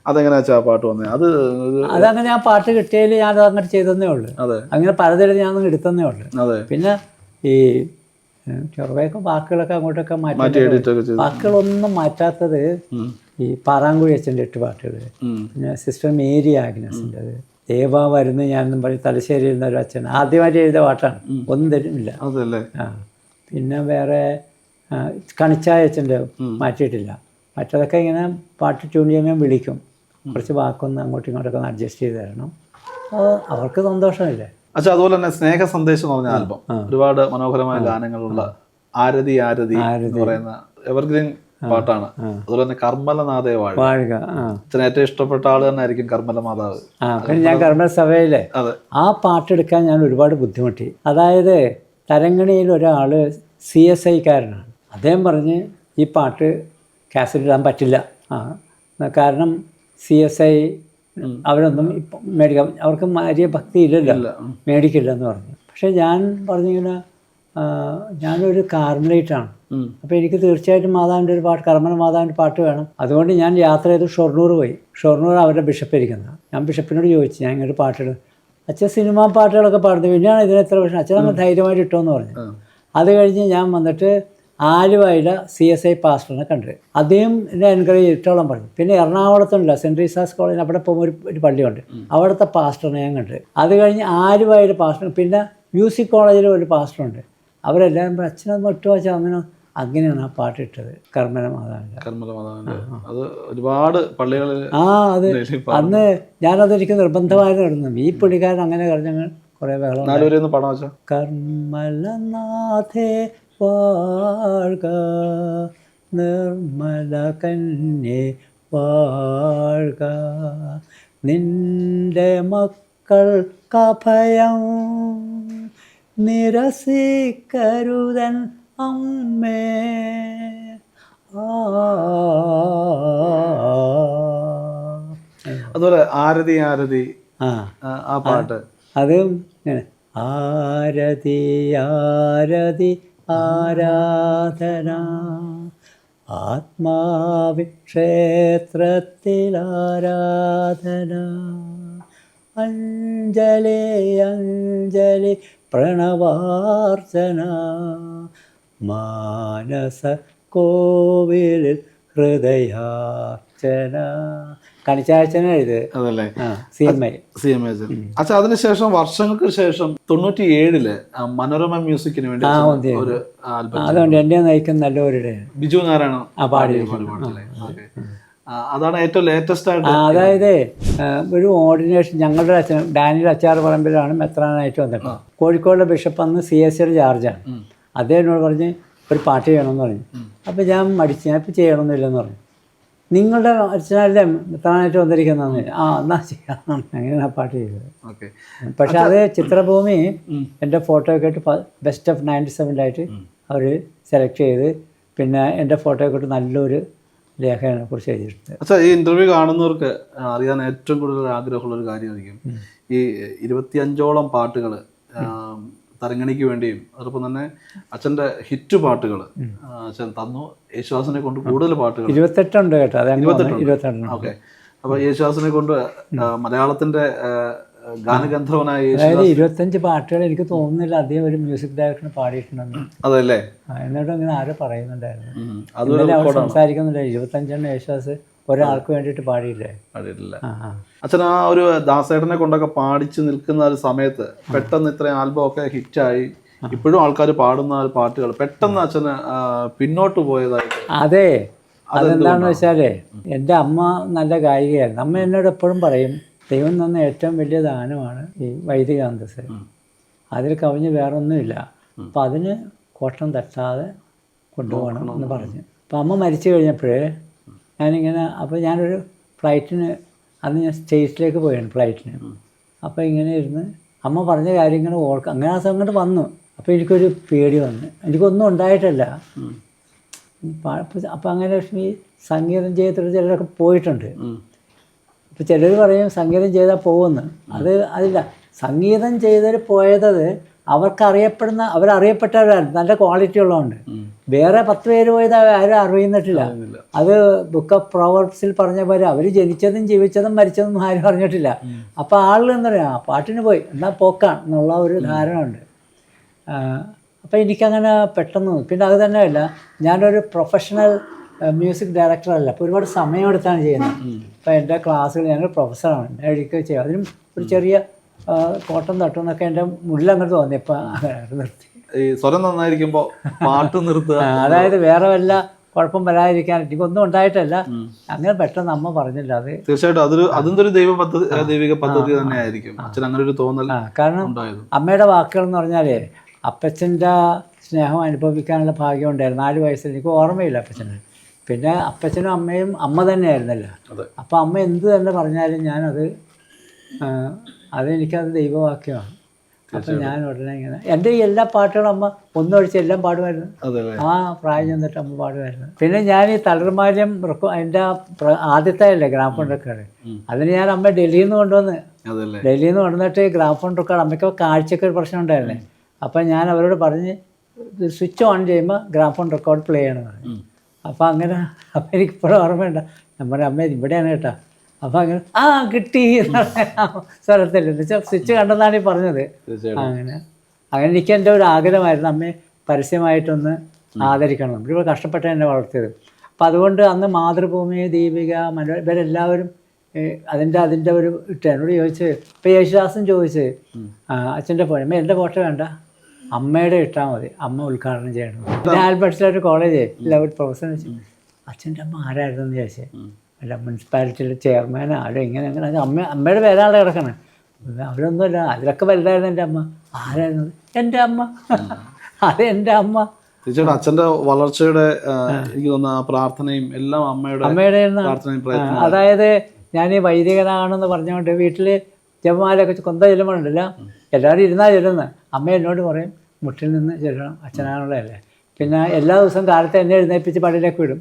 അതെങ്ങനെയാ വെച്ചാൽ ആ പാട്ട് വന്നേ? അതങ്ങനെ ആ പാട്ട് കിട്ടിയതിൽ ഞാൻ അങ്ങോട്ട് ചെയ്തേ ഉള്ളു. അങ്ങനെ പലതരം ഞാൻ എടുത്തേ ഉള്ളു. പിന്നെ ഈ ചെറുതൊക്കെ വാക്കുകളൊക്കെ അങ്ങോട്ടൊക്കെ മാറ്റി, വാക്കുകളൊന്നും മാറ്റാത്തത് ഈ പാറാങ്കുഴി അച്ഛൻ്റെ 8 പാട്ടുകൾ, പിന്നെ സിസ്റ്റർ മേരി ആഗ്നസിൻ്റെത്, ദേവ വരുന്നു ഞാനെന്നും പറഞ്ഞ് തലശ്ശേരി ഇരുന്ന ഒരു അച്ഛൻ ആദ്യമായിട്ട് എഴുതിയ പാട്ടാണ്, ഒന്നും തരുമില്ല. പിന്നെ വേറെ കണിച്ചായ അച്ഛൻ്റെ മാറ്റിയിട്ടില്ല. മറ്റതൊക്കെ ഇങ്ങനെ പാട്ട് ട്യൂൺ ചെയ്യുമ്പോൾ വിളിക്കും, കുറച്ച് വാക്കൊന്ന് അങ്ങോട്ടും ഇങ്ങോട്ടൊക്കെ ഒന്ന് അഡ്ജസ്റ്റ് ചെയ്ത് തരണം, അവർക്ക് സന്തോഷമില്ലേ. അച്ഛാ, അതുപോലെ തന്നെ സ്നേഹ സന്ദേശം എന്ന് പറഞ്ഞ ആൽബം ഒരുപാട് മനോഹരമായ ഗാനങ്ങളുള്ള ആരതി ആരതി എന്ന് പറയുന്ന എവർഗ്രീൻ പാട്ടാണ്. അതുപോലെ തന്നെ കർമ്മലനാഥേ വാഴുക. അച്ഛന് ഏറ്റവും ഇഷ്ടപ്പെട്ട ആള് തന്നെ ആയിരിക്കും കർമ്മല മാതാവ്. ഞാൻ കർമ്മല സഭയിലെ ആ പാട്ടെടുക്കാൻ ഞാൻ ഒരുപാട് ബുദ്ധിമുട്ടി. അതായത് തരങ്കണിയിൽ ഒരാൾ CSIക്കാരനാണ്, അദ്ദേഹം പറഞ്ഞ് ഈ പാട്ട് കാസറ്റ് ഇടാൻ പറ്റില്ല, കാരണം CSI അവരൊന്നും ഇപ്പം മേടിക്കാൻ, അവർക്ക് വലിയ ഭക്തി ഇല്ലല്ലോ, മേടിക്കില്ല എന്ന് പറഞ്ഞു. പക്ഷേ ഞാൻ പറഞ്ഞിങ്ങനെ ഞാനൊരു കാർമലൈറ്റാണ്, അപ്പോൾ എനിക്ക് തീർച്ചയായിട്ടും മാതാവിൻ്റെ ഒരു പാട്ട്, കർമ്മല മാതാവിൻ്റെ പാട്ട് വേണം. അതുകൊണ്ട് ഞാൻ യാത്ര ചെയ്ത് ഷൊർണൂർ പോയി. ഷൊർണൂർ അവരുടെ ബിഷപ്പ് ഇരിക്കുന്നത്. ഞാൻ ബിഷപ്പിനോട് ചോദിച്ചു, ഞാൻ ഇങ്ങോട്ട് പാട്ടിടും, അച്ഛൻ സിനിമാ പാട്ടുകളൊക്കെ പാടുന്നത്, പിന്നെയാണ് ഇതിന് എത്ര പ്രശ്നം, അച്ഛൻ അങ്ങ് ധൈര്യമായിട്ട് ഇട്ടോന്ന് പറഞ്ഞു. അത് കഴിഞ്ഞ് ഞാൻ വന്നിട്ട് ആലുവയിലെ CSI പാസ്റ്ററിനെ കണ്ടത്. അദ്ദേഹം എന്നെ എൻകറേജ് ചെയ്തിട്ടോളം പറഞ്ഞു. പിന്നെ എറണാകുളത്തുണ്ട് സെൻറ്റ് റീസാസ് കോളേജിൽ അവിടെ പോകുമ്പോൾ ഒരു പള്ളിയുണ്ട്, അവിടുത്തെ പാസ്റ്ററിനെ ഞാൻ കണ്ടത്. അത് കഴിഞ്ഞ് ആലുവയിലെ പാസ്റ്റർ, പിന്നെ മ്യൂസിക് കോളേജിൽ ഒരു പാസ്റ്ററുണ്ട്. അവരെല്ലാവരും പറഞ്ഞു അച്ഛനത് ഒട്ടുവച്ചാൽ അങ്ങനെയാണ് ആ പാട്ട് ഇട്ടത്, കർമ്മല മാതാവിൻ്റെ. അത് ഒരുപാട് പള്ളികളിൽ അത് അന്ന് ഞാനതെനിക്ക് നിർബന്ധമായിരുന്നു ഇടുന്നത്. ഈ പുള്ളിക്കാരൻ അങ്ങനെ ഞങ്ങൾ കുറേ വേളം കർമ്മലനാഥേ വാഴ്ക നിർമ്മല കന്യേ വാഴ്ക നിന്റെ മക്കൾക്കഭയം നിരസിക്കരുതൻ അമ്മേ. അതുപോലെ ആരതി ആരതി ആ പാട്ട്, അതും ഇങ്ങനെ ആരതി ആരതി ആരാധന ആത്മാവി ക്ഷേത്രത്തിൽ ആരാധന അഞ്ജലി അഞ്ജലി പ്രണവാർച്ചന മാനസ കോവിലിൽ ഹൃദയാർച്ചന. കണിച്ചാഴ്ചന ഇത് അതല്ലേ CMI. അച്ഛാ അതിനുശേഷം വർഷങ്ങൾക്ക് ശേഷം 97 മനോരമ മ്യൂസിക്കിന് വേണ്ടി ഒരു ആൽബം, അതുകൊണ്ട് എന്നെ നയിക്കുന്ന നല്ലവരുടെ ബിജു നാരായണ പാടി. അതാണ് ഏറ്റവും ലേറ്റസ്റ്റ് ആയിട്ട്. അതായത് ഒരു ഓർഡിനേഷൻ ഞങ്ങളുടെ അച്ഛൻ ഡാനിയൽ അച്ചാർ പറമ്പിലാണ് മെത്രാനായിട്ട് വന്നിട്ട്. കോഴിക്കോട് ബിഷപ്പ് അന്ന് CSIയുടെ ചാർജാണ്. അദ്ദേഹം എന്നോട് പറഞ്ഞ് ഒരു പാട്ട് ചെയ്യണമെന്ന് പറഞ്ഞു. അപ്പോൾ ഞാൻ മടിച്ചു, ഞാൻ ഇപ്പോൾ ചെയ്യണമെന്നില്ലെന്ന് പറഞ്ഞു. നിങ്ങളുടെ അച്ഛനല്ലേ മെത്രാനായിട്ട് വന്നിരിക്കുന്നതെന്ന്. എന്നാ ചെയ്യാം, അങ്ങനെയാണ് ആ പാട്ട് ചെയ്തത്. പക്ഷെ അത് ചിത്രഭൂമി എൻ്റെ ഫോട്ടോയൊക്കെ ഇട്ട് ബെസ്റ്റ് ഓഫ് 97 അവർ സെലക്ട് ചെയ്ത് പിന്നെ എൻ്റെ ഫോട്ടോയൊക്കെ ഇട്ട് നല്ലൊരു ലേഖനെ കുറിച്ച് എഴുതിയിട്ടുണ്ട്. അച്ഛാ ഈ ഇന്റർവ്യൂ കാണുന്നവർക്ക് അറിയാൻ ഏറ്റവും കൂടുതൽ ആഗ്രഹമുള്ള ഒരു കാര്യമായിരിക്കും ഈ 25ഓളം പാട്ടുകൾ തരങ്ങണിക്ക് വേണ്ടിയും അതോടൊപ്പം തന്നെ അച്ഛൻ്റെ ഹിറ്റ് പാട്ടുകൾ അച്ഛൻ തന്നു. യേശുദാസിനെ കൊണ്ട് കൂടുതൽ പാട്ടുകൾ 28 ഉണ്ട് കേട്ടോ. 28. ഓക്കെ. അപ്പോൾ യേശുദാസിനെ കൊണ്ട് മലയാളത്തിൻ്റെ ഗാനഗന്ധർവനായ 25 പാട്ടുകൾ എനിക്ക് തോന്നുന്നില്ല അദ്ദേഹം ഒരു മ്യൂസിക് ഡയറക്ടറിന് പാടിയിട്ടുണ്ടെന്ന്. അതല്ലേ? എന്നിട്ട് അങ്ങനെ ആരും പറയുന്നുണ്ടായിരുന്നു, അവർ സംസാരിക്കുന്നുണ്ട്. 25 യേശുദാസ് ഒരാൾക്ക് വേണ്ടിയിട്ട് പാടിയിട്ടില്ല. അച്ഛൻ ആ ഒരു ദാസേട്ടനെ കൊണ്ടൊക്കെ പാടിച്ചു നിൽക്കുന്ന ഒരു സമയത്ത് പെട്ടെന്ന് ഇത്രയും ആൽബം ഒക്കെ ഹിറ്റായി ഇപ്പോഴും ആൾക്കാർ പാടുന്ന പാട്ടുകൾ പെട്ടെന്ന് അച്ഛന് പിന്നോട്ട് പോയതായിട്ട്. അതെ, അതെന്താണെന്ന് വെച്ചാലേ എൻ്റെ അമ്മ നല്ല ഗായികയായിരുന്നു. അമ്മ എന്നോട് എപ്പോഴും പറയും ദൈവം തന്ന ഏറ്റവും വലിയ ദാനമാണ് ഈ വൈദിക അന്തസ്സ്, അതിൽ കവിഞ്ഞ് വേറൊന്നുമില്ല, അപ്പം അതിന് കോട്ടം തട്ടാതെ കൊണ്ടുപോകണം എന്ന് പറഞ്ഞു. അപ്പം അമ്മ മരിച്ചു കഴിഞ്ഞപ്പോഴേ ഞാനിങ്ങനെ, അപ്പോൾ ഞാനൊരു ഫ്ലൈറ്റിന് അന്ന് ഞാൻ സ്റ്റേറ്റ്സിലേക്ക് പോയാണ് ഫ്ലൈറ്റിന്. അപ്പോൾ ഇങ്ങനെ ഇരുന്ന് അമ്മ പറഞ്ഞ കാര്യങ്ങൾ ഓർക്കുക, അങ്ങനെ ആ സമയത്ത് വന്നു. അപ്പോൾ എനിക്കൊരു പേടി വന്നു, എനിക്കൊന്നും ഉണ്ടായിട്ടല്ല. അപ്പം അങ്ങനെ ഈ സംഗീതം ചെയ്തിട്ട് ചിലരൊക്കെ പോയിട്ടുണ്ട്. ഇപ്പോൾ ചിലർ പറയും സംഗീതം ചെയ്താൽ പോകുമെന്ന്. അതില്ല, സംഗീതം ചെയ്തവർ പോയത് അവർക്കറിയപ്പെടുന്ന അവരറിയപ്പെട്ടവരാണ്, നല്ല ക്വാളിറ്റി ഉള്ളതുകൊണ്ട്. വേറെ 10 പേര് പോയത് ആരും അറിയുന്നിട്ടില്ല. അത് ബുക്ക് ഓഫ് പ്രോവർബ്സിൽ പറഞ്ഞ പോലെ അവർ ജനിച്ചതും ജീവിച്ചതും മരിച്ചതും ആരും അറിഞ്ഞിട്ടില്ല. അപ്പോൾ ആളുകൾ എന്താ പറയുക, പാട്ടിന് പോയി എന്നാൽ പോക്കാം എന്നുള്ള ഒരു ധാരണ ഉണ്ട്. അപ്പോൾ എനിക്കങ്ങനെ പെട്ടെന്ന്, പിന്നെ അത് തന്നെയല്ല, ഞാനൊരു പ്രൊഫഷണൽ മ്യൂസിക് ഡയറക്ടറല്ല. അപ്പോൾ ഒരുപാട് സമയമെടുത്താണ് ചെയ്യുന്നത്. അപ്പോൾ എൻ്റെ ക്ലാസ്സുകൾ ഞാനൊരു പ്രൊഫസറാണ്, എടുക്കുകയും ചെയ്യും. അതിനും ഒരു ചെറിയ കോട്ടം തട്ടുമെന്നൊക്കെ എൻ്റെ ഉള്ളിലങ്ങോട്ട് തോന്നി. ഇപ്പം നിർത്തി. ഈ സ്വരം നന്നായിരിക്കുമ്പോൾ പാട്ട് നിർത്തുക, അതായത് വേറെ വല്ല കുഴപ്പം വരാതിരിക്കാൻ എനിക്കൊന്നും ഉണ്ടായിട്ടല്ല. അങ്ങനെ പെട്ടെന്ന് അമ്മ പറഞ്ഞില്ല. അത് തീർച്ചയായിട്ടും അതിൻ്റെ ഒരു ദൈവിക പദ്ധതി തന്നെ ആയിരിക്കും അച്ഛൻ അങ്ങനെ ഒരു തോന്നൽ. കാരണം അമ്മയുടെ വാക്കുകൾ എന്ന് പറഞ്ഞാലേ അപ്പച്ചൻ്റെ സ്നേഹം അനുഭവിക്കാനുള്ള ഭാഗ്യം ഉണ്ടായിരുന്നു. 4 വയസ്സിൽ എനിക്ക് ഓർമ്മയില്ല അപ്പച്ചന്. പിന്നെ അപ്പച്ചനും അമ്മയും അമ്മ തന്നെയായിരുന്നല്ലോ. അപ്പോൾ അമ്മ എന്ത് തന്നെ പറഞ്ഞാലും ഞാനത് അതെനിക്കത് ദൈവവാക്യമാണ്. അപ്പം ഞാൻ ഉടനെ ഇങ്ങനെ എൻ്റെ ഈ എല്ലാ പാട്ടുകളും അമ്മ ഒന്നൊഴിച്ച് എല്ലാം പാടുമായിരുന്നു. ആ പ്രായം ചെന്നിട്ട് അമ്മ പാടുമായിരുന്നു. പിന്നെ ഞാൻ ഈ തളർമാര്യം എൻ്റെ ആദ്യത്തെ അല്ലേ ഗ്രാമഫോൺ റെക്കോർഡ്, അതിന് ഞാൻ അമ്മ ഡൽഹിയിൽ നിന്ന് കൊണ്ടുവന്ന് കൊണ്ടുവന്നിട്ട് ഗ്രാമഫോൺ റെക്കോർഡ്, അമ്മയ്ക്ക് കാഴ്ചയ്ക്ക് ഒരു പ്രശ്നം ഉണ്ടായിരുന്നേ. അപ്പം ഞാൻ അവരോട് പറഞ്ഞ് സ്വിച്ച് ഓൺ ചെയ്യുമ്പോൾ ഗ്രാമഫോൺ റെക്കോർഡ് പ്ലേ ചെയ്യണമെന്ന് പറഞ്ഞു. അപ്പോൾ അങ്ങനെ, അപ്പം എനിക്കിപ്പോഴും ഓർമ്മയുണ്ട്. ഞാൻ പറഞ്ഞു അമ്മ ഇവിടെയാണ് കേട്ടോ. അപ്പം അങ്ങനെ കിട്ടി സ്വരത്തിൽ സ്വിച്ച് കണ്ടെന്നാണ് ഈ പറഞ്ഞത്. അങ്ങനെ എനിക്ക് എൻ്റെ ഒരു ആഗ്രഹമായിരുന്നു അമ്മയെ പരസ്യമായിട്ടൊന്ന് ആദരിക്കണം. ഇവിടെ കഷ്ടപ്പെട്ട് എന്നെ വളർത്തിയത്. അപ്പം അതുകൊണ്ട് അന്ന് മാതൃഭൂമി, ദീപിക, ഇവരെല്ലാവരും അതിൻ്റെ ഒരു ഇട്ട് എന്നോട് ചോദിച്ച്, ഇപ്പോൾ യേശുദാസും ചോദിച്ച് അച്ഛൻ്റെ ഫോട്ടോ, എൻ്റെ ഫോട്ടോ വേണ്ട, അമ്മയുടെ ഇട്ടാൽ മതി, അമ്മ ഉദ്ഘാടനം ചെയ്യണം. പിന്നെ ആൽബർട്ട്സിലൊരു കോളേജ് ലെവൽ പ്രൊഫസർ വെച്ച് അച്ഛൻ്റെ അമ്മ ആരായിരുന്നു എന്ന് ചോദിച്ചേ. അല്ല മുനിസിപ്പാലിറ്റിയിലെ ചെയർമാനോ ആരോ ഇങ്ങനെ അങ്ങനെ. അത് അമ്മയുടെ പേരാണ് കിടക്കണേ. അവരൊന്നുമല്ല, അതിലൊക്കെ വലുതായിരുന്നു എൻ്റെ അമ്മ. ആരായിരുന്നു? എൻ്റെ അമ്മ. അത് എൻ്റെ അമ്മ. തീർച്ചയായിട്ടും അച്ഛൻ്റെ വളർച്ചയുടെ എനിക്ക് തോന്നുന്ന പ്രാർത്ഥനയും എല്ലാം അമ്മയുടെ പ്രാർത്ഥനയും. അതായത് ഞാൻ ഈ വൈദികനാണെന്ന് പറഞ്ഞുകൊണ്ട് വീട്ടിൽ ജപമാലയൊക്കെ കൊന്ത ചെല്ലുമ്പോഴുണ്ടല്ലോ, എല്ലാവരും ചെല്ലുന്നത്. അമ്മ എന്നോട് പറയും മുട്ടിൽ നിന്ന് ചെല്ലണം, അച്ഛനാണുള്ളതല്ലേ. പിന്നെ എല്ലാ ദിവസവും കാലത്ത് എന്നെ എഴുന്നേൽപ്പിച്ച് പള്ളിയിലേക്ക് വിടും.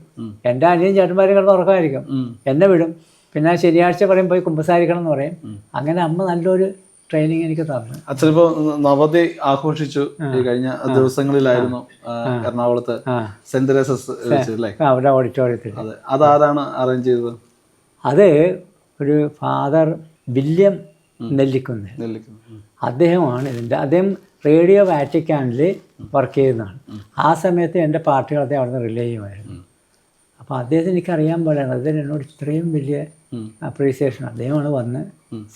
എൻ്റെ അനിയൻ ചേട്ടന്മാരും കിടന്ന് ഉറക്കമായിരിക്കും, എന്നെ വിടും. പിന്നെ ശനിയാഴ്ച പറയും പോയി കുമ്പസാരിക്കണം എന്ന് പറയും. അങ്ങനെ അമ്മ നല്ലൊരു ട്രെയിനിങ് എനിക്ക് തന്നു. അച്ഛനിപ്പോ നവതി ആഘോഷിച്ചു ഈ കഴിഞ്ഞ ദിവസങ്ങളിലായിരുന്നു എറണാകുളത്ത് സെന്റ് തെരേസസ് അല്ലേ, അവിടെ ഓഡിറ്റോറിയത്തിൽ. അതാരാണ് അറേഞ്ച് ചെയ്തത്? അത് ഒരു ഫാദർ വില്യം നെല്ലിക്കുന്ന്, അദ്ദേഹമാണ് ഇതിൻ്റെ. അദ്ദേഹം റേഡിയോ വാറ്റിക്കാനിൽ വർക്ക് ചെയ്യുന്നതാണ്. ആ സമയത്ത് എൻ്റെ പാട്ടുകൾ അദ്ദേഹം അവിടെ നിന്ന് റിലേ ചെയ്യുമായിരുന്നു. അപ്പോൾ അദ്ദേഹത്തിന് എനിക്കറിയാൻ പാടില്ല, അദ്ദേഹം എന്നോട് ഇത്രയും വലിയ അപ്രീസിയേഷൻ. അദ്ദേഹമാണ് വന്ന്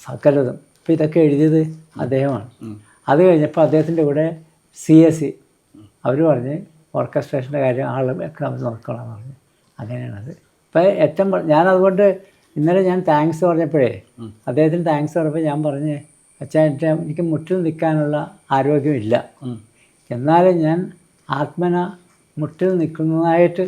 സകലതും. അപ്പോൾ ഇതൊക്കെ എഴുതിയത് അദ്ദേഹമാണ്. അത് കഴിഞ്ഞപ്പോൾ അദ്ദേഹത്തിൻ്റെ കൂടെ CSE അവർ പറഞ്ഞ് ഓർക്കസ്ട്രേഷൻ്റെ കാര്യം ആളൊക്കെ അവർ നോക്കണം പറഞ്ഞു. അങ്ങനെയാണത്. ഇപ്പോൾ ഏറ്റവും ഞാനതുകൊണ്ട് ഇന്നലെ ഞാൻ താങ്ക്സ് പറഞ്ഞപ്പോഴേ, അദ്ദേഹത്തിന് താങ്ക്സ് പറഞ്ഞപ്പോൾ ഞാൻ പറഞ്ഞ്, അച്ഛാ എനിക്ക് മുട്ടിൽ നിൽക്കാനുള്ള ആരോഗ്യമില്ല, എന്നാലും ഞാൻ ആത്മന മുട്ടിൽ നിൽക്കുന്നതായിട്ട്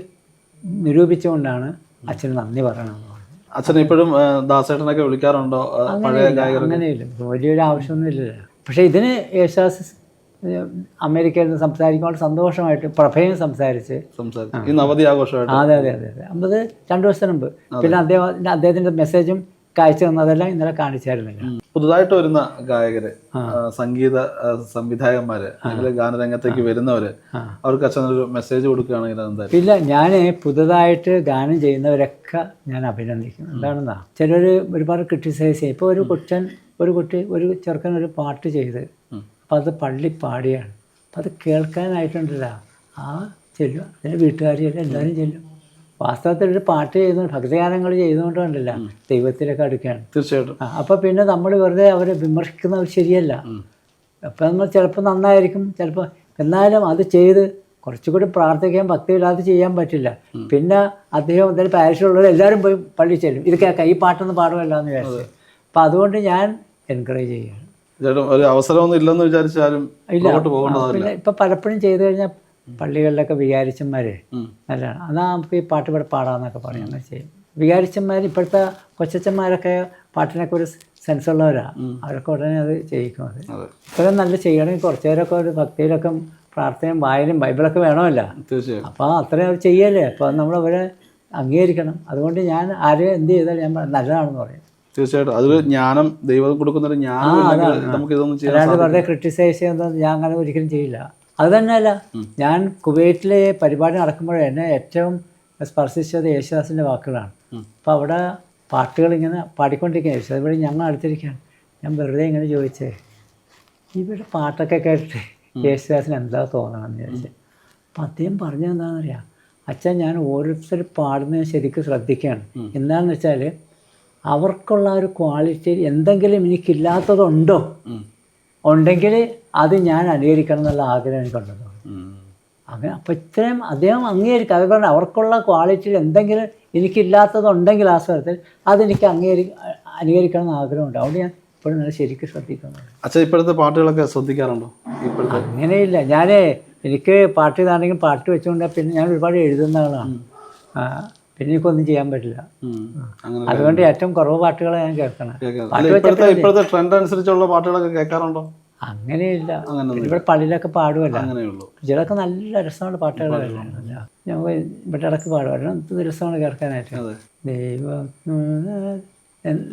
നിരൂപിച്ചുകൊണ്ടാണ് അച്ഛന് നന്ദി പറയണമെന്ന് പറഞ്ഞു. അച്ഛൻ ഇപ്പോഴും ദാസേട്ടനൊക്കെ വിളിക്കാറുണ്ടോ? അങ്ങനെയില്ല, വലിയൊരു ആവശ്യമൊന്നുമില്ലല്ലോ. പക്ഷേ ഇതിന് യേശുദാസ് അമേരിക്കയിൽ നിന്ന് സംസാരിക്കുമ്പോൾ സന്തോഷമായിട്ട് പ്രഭയും സംസാരിച്ച് ഈ നവതി ആഘോഷമായിട്ട്. അതെ അതെ അതെ അതെ 2 ദിവസത്തിന് മുമ്പ്. പിന്നെ അദ്ദേഹത്തിൻ്റെ മെസ്സേജും കാഴ്ച തന്നതെല്ലാം ഇന്നലെ കാണിച്ചായിരുന്നില്ല. പുതുതായിട്ട് വരുന്ന ഗായകര്, സംഗീത സംവിധായകന്മാര്, അല്ലെങ്കിൽ ഗാനരംഗത്തേക്ക് വരുന്നവര്, അവർക്ക് അച്ഛനൊരു മെസ്സേജ് കൊടുക്കുകയാണെങ്കിൽ എന്തായാലും? ഇല്ല, ഞാൻ പുതുതായിട്ട് ഗാനം ചെയ്യുന്നവരൊക്കെ ഞാൻ അഭിനന്ദിക്കുന്നു. എന്താണെന്നാ, ചിലർ ഒരുപാട് ക്രിട്ടിസൈസ് ചെയ്യും. ഇപ്പോൾ ഒരു ചെറുക്കൻ ഒരു പാട്ട് ചെയ്ത് അപ്പോൾ അത് പള്ളി പാടിയാണ്. അപ്പോൾ അത് കേൾക്കാനായിട്ടുണ്ടല്ല ചെല്ലും, അതിൻ്റെ വീട്ടുകാരെല്ലാം എല്ലാവരും ചെല്ലും. വാസ്തവത്തിൽ ഒരു പാട്ട് ചെയ്യുന്ന ഭക്തിഗാനങ്ങൾ ചെയ്തുകൊണ്ടുണ്ടല്ല ദൈവത്തിലേക്ക് അടുക്കുകയാണ്. തീർച്ചയായിട്ടും. അപ്പോൾ പിന്നെ നമ്മൾ വെറുതെ അവരെ വിമർശിക്കുന്നവർ ശരിയല്ല. അപ്പോൾ നമ്മൾ ചിലപ്പോൾ നന്നായിരിക്കും, ചിലപ്പോൾ എന്നാലും അത് ചെയ്ത് കുറച്ചുകൂടി പ്രാർത്ഥിക്കാൻ ഭക്തിയില്ലാതെ ചെയ്യാൻ പറ്റില്ല. പിന്നെ അദ്ദേഹം എന്തായാലും പാരിഷിലുള്ളവർ എല്ലാവരും പോയി പള്ളി ചെല്ലും, ഇത് കേൾക്കാം, ഈ പാട്ടൊന്നും പാടുമല്ല എന്ന് വിചാരിച്ചു. അപ്പോൾ അതുകൊണ്ട് ഞാൻ എൻകറേജ് ചെയ്യുകയാണ്. ഒരു അവസരമൊന്നും ഇല്ലെന്ന് വിചാരിച്ചാലും ഇല്ല. പിന്നെ ഇപ്പം പലപ്പോഴും ചെയ്തു കഴിഞ്ഞാൽ പള്ളികളിലൊക്കെ വികാരിച്ചന്മാരെ നല്ലതാണ്, എന്നാൽ നമുക്ക് ഈ പാട്ട് ഇവിടെ പാടാമെന്നൊക്കെ പറയും. അങ്ങനെ ചെയ്യും. വികാരിച്ചന്മാർ ഇപ്പോഴത്തെ കൊച്ചന്മാരൊക്കെ പാട്ടിനൊക്കെ ഒരു സെൻസുള്ളവരാണ്, അവരൊക്കെ ഉടനെ അത് ചെയ്യിക്കും. അത് ഇപ്പോഴും നല്ല ചെയ്യണമെങ്കിൽ കുറച്ച് നേരമൊക്കെ ഒരു ഭക്തിയിലൊക്കെ പ്രാർത്ഥനയും വായനയും ബൈബിളൊക്കെ വേണമല്ല. അപ്പോൾ അത്രയും അവർ ചെയ്യല്ലേ. അപ്പോൾ നമ്മളവരെ അംഗീകരിക്കണം. അതുകൊണ്ട് ഞാൻ ആരും എന്ത് ചെയ്താലും ഞാൻ നല്ലതാണെന്ന് പറയും. തീർച്ചയായിട്ടും അതൊരു ജ്ഞാനം, ദൈവം കൊടുക്കുന്ന ഒരു ജ്ഞാനം. അല്ലാണ്ട് വെറുതെ ക്രിട്ടിസൈസ് ചെയ്യുന്നത് ഞാൻ അങ്ങനെ ഒരിക്കലും ചെയ്യില്ല. അത് തന്നെയല്ല, ഞാൻ കുവൈറ്റിലെ പരിപാടി നടക്കുമ്പോൾ എന്നെ ഏറ്റവും സ്പർശിച്ചത് യേശുദാസിൻ്റെ വാക്കുകളാണ്. അപ്പോൾ അവിടെ പാട്ടുകൾ ഇങ്ങനെ പാടിക്കൊണ്ടിരിക്കുകയാണ്. യേശുദാസ് ഇവിടെ ഞങ്ങൾ അടുത്തിരിക്കുകയാണ്. ഞാൻ വെറുതെ ഇങ്ങനെ ചോദിച്ചേ, ഇവിടെ പാട്ടൊക്കെ കേട്ടിട്ട് യേശുദാസിന് എന്താ തോന്നണമെന്ന് ചോദിച്ചത്. അപ്പം അദ്ദേഹം പറഞ്ഞത് എന്താണെന്ന് അറിയാം, അച്ഛൻ ഞാൻ ഓരോരുത്തർ പാടുന്നത് ശരിക്കും ശ്രദ്ധിക്കുകയാണ്. എന്താണെന്ന് വെച്ചാൽ അവർക്കുള്ള ഒരു ക്വാളിറ്റി എന്തെങ്കിലും എനിക്കില്ലാത്തതുണ്ടോ, ഉണ്ടെങ്കിൽ അത് ഞാൻ അനുകരിക്കണം എന്നുള്ള ആഗ്രഹം എനിക്കുണ്ടല്ലോ. അങ്ങനെ അപ്പോൾ ഇത്രയും അദ്ദേഹം അംഗീകരിക്കുക. അത് പറഞ്ഞാൽ അവർക്കുള്ള ക്വാളിറ്റിയിൽ എന്തെങ്കിലും എനിക്കില്ലാത്തതുണ്ടെങ്കിൽ ആ സ്വരത്തിൽ അതെനിക്ക് അനുകരിക്കണം എന്ന് ആഗ്രഹമുണ്ട്. അതുകൊണ്ട് ഞാൻ ഇപ്പോഴും നല്ല ശരിക്കും ശ്രദ്ധിക്കുന്നുണ്ട്. അച്ഛൻ ഇപ്പോഴത്തെ പാട്ടുകളൊക്കെ ശ്രദ്ധിക്കാറുണ്ടോ? അങ്ങനെയില്ല, ഞാൻ എനിക്ക് പാട്ട് ഇതാണെങ്കിൽ പാട്ട് വെച്ചുകൊണ്ട് പിന്നെ ഞാൻ ഒരുപാട് എഴുതുന്ന ആളാണ്. പിന്നെ എനിക്കൊന്നും ചെയ്യാൻ പറ്റില്ല. അതുകൊണ്ട് ഏറ്റവും കുറവ് പാട്ടുകളെ ഞാൻ കേൾക്കണം. ഇപ്പോഴത്തെ ട്രെൻഡ് അനുസരിച്ചുള്ള പാട്ടുകളൊക്കെ കേൾക്കാറുണ്ടോ? അങ്ങനെയില്ല, ഇവിടെ പള്ളിയിലൊക്കെ പാടുമല്ല. ചിലർക്ക് നല്ല രസമുള്ള പാട്ടുകളല്ല, ഞങ്ങൾ ഇവിടെ ഇടയ്ക്ക് പാടും. എന്ത് രസമാണ് കേൾക്കാനായിട്ട്.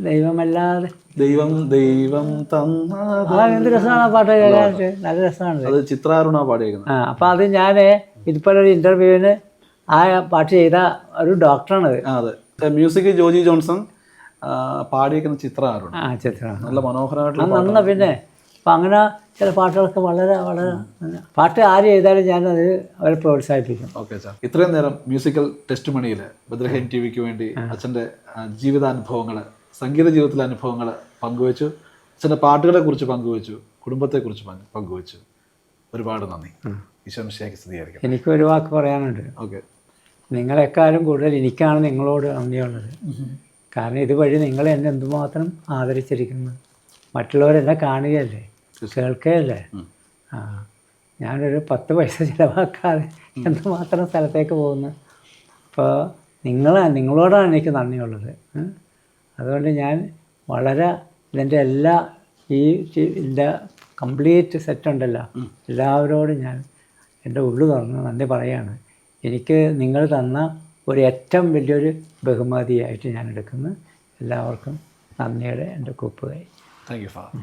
ദൈവമല്ലാതെ ദൈവം എന്ത് രസമാണ് ആ പാട്ട് കേൾക്കാനായിട്ട്, നല്ല രസമാണ്. ചിത്രാരുണ പാടിയേക്കുന്നത്. അപ്പം അത് ഞാൻ ഇതുപോലെ ഒരു ഇൻ്റർവ്യൂവിന് ആ പാട്ട് ചെയ്ത ഒരു ഡോക്ടറാണത്. അതെ, മ്യൂസിക് ജോജി ജോൺസൺ, പാടിയേക്കുന്ന ചിത്രാരുണ. ചിത്രം നല്ല മനോഹരമായിട്ടുള്ള. പിന്നെ അപ്പം അങ്ങനെ ചില പാട്ടുകളൊക്കെ വളരെ വളരെ പാട്ട് ആര് ചെയ്താലും ഞാനത് അവരെ പ്രോത്സാഹിപ്പിക്കും. ഓക്കെ അച്ഛാ, ഇത്രയും നേരം മ്യൂസിക്കൽ ടെസ്റ്റ് മണിയിൽ ബദ്രഹീം ടി വിക്ക് വേണ്ടി അച്ഛൻ്റെ ജീവിതാനുഭവങ്ങൾ, സംഗീത ജീവിതത്തിലെ അനുഭവങ്ങൾ പങ്കുവച്ചു. അച്ഛൻ്റെ പാട്ടുകളെക്കുറിച്ച് പങ്കുവച്ചു, കുടുംബത്തെക്കുറിച്ച് പങ്കുവച്ചു. ഒരുപാട് നന്ദി. ഈശോ മിശിഹായ്ക്ക് സ്തുതിയായിരിക്കും. എനിക്കൊരു വാക്ക് പറയാനുണ്ട്. ഓക്കെ. നിങ്ങളെക്കാളും കൂടുതൽ എനിക്കാണ് നിങ്ങളോട് നന്ദിയുള്ളത്. കാരണം ഇതുവഴി നിങ്ങൾ എന്നെ എന്തുമാത്രം ആദരിച്ചിരിക്കുന്നു. മറ്റുള്ളവരെന്നെ കാണുകയല്ലേ, കേൾക്കുകയല്ലേ. ഞാനൊരു 10 പൈസ ചിലവാക്കാതെ എന്തുമാത്രം സ്ഥലത്തേക്ക് പോകുന്നു. അപ്പോൾ നിങ്ങളോടാണ് എനിക്ക് നന്ദിയുള്ളത്. അതുകൊണ്ട് ഞാൻ വളരെ ഇതിൻ്റെ എല്ലാ ഇതിൻ്റെ കംപ്ലീറ്റ് സെറ്റുണ്ടല്ലോ, എല്ലാവരോടും ഞാൻ എൻ്റെ ഉള്ളു തുറന്ന് നന്ദി പറയാണ്. എനിക്ക് നിങ്ങൾ തന്ന ഒരു ഏറ്റവും വലിയൊരു ബഹുമതിയായിട്ട് ഞാൻ എടുക്കുന്നു. എല്ലാവർക്കും നന്ദിയുടെ എൻ്റെ കൂപ്പുകൈ. Thank you father.